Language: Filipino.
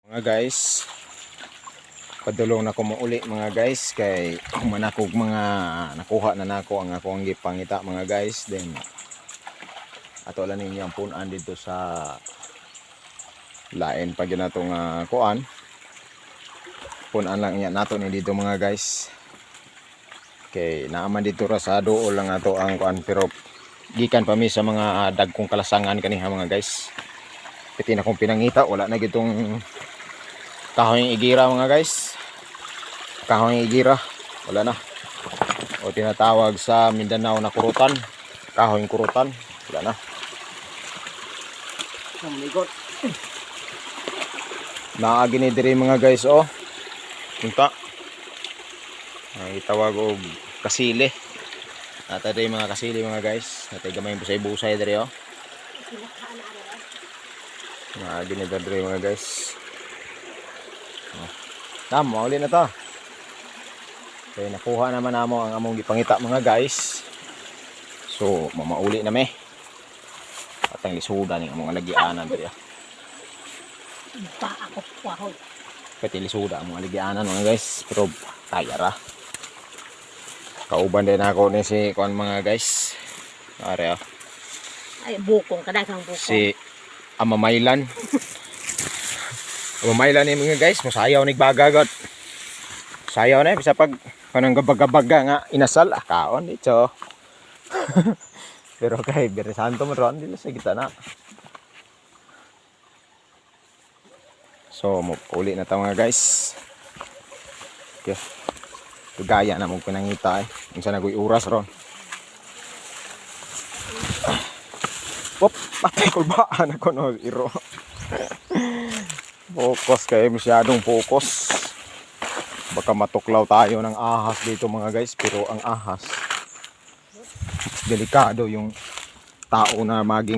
Mga guys, padulong na ko mauli mga guys kay manakog mga nakuha na nako ang akong gipangita mga guys. Then ato lang ninyo ang punan dito sa lain pag natong kuan. Punan lang niya nato ni dito mga guys. Kay naaman dito ra sa duol lang ato ang kuan, pero gikan pa mi sa mga dagkong kalasangan kaniha mga guys. Piti na kong pinangita, wala na gitong kahoy igira mga guys. Kahoy igira, wala na. O tinatawag sa Mindanao na kurutan, kahoy kurutan, wala na. Naagi ni diri mga guys, oh. Punta. Ay tawag og kasili. Ata diri mga kasili mga guys. Natay gamay busay-busay diri, oh. Naagi ni diri mga guys. Mauli na to. Kaya nakuha naman namo ang among gipangita mga guys. So mamauli na me. At ang lisuda ning among alagianan diri. Pa ako pahoy. Pati lisuda among alagianan mga guys. Pero kaya ra. Kauban din ako ni si kuan mga guys. Are Ay bukong kadaghang bukong. si Amamaylan. Amamaylan ni mga guys, masayaw ni bagagot. Sayaw na bisa pag kanang gabag-gabaga nga inasal kaon dito. Pero kay Bere Santo mo ron dili sa kita na. So mo uli na ta mga guys. Okay. Tugaya na mo pinangita unsa nagoy oras ron. Pop, patay ko ba ako no iro. Focus kayo, masyadong focus. Baka matuklaw tayo ng ahas dito mga guys. Pero ang ahas, delikado yung tao na maging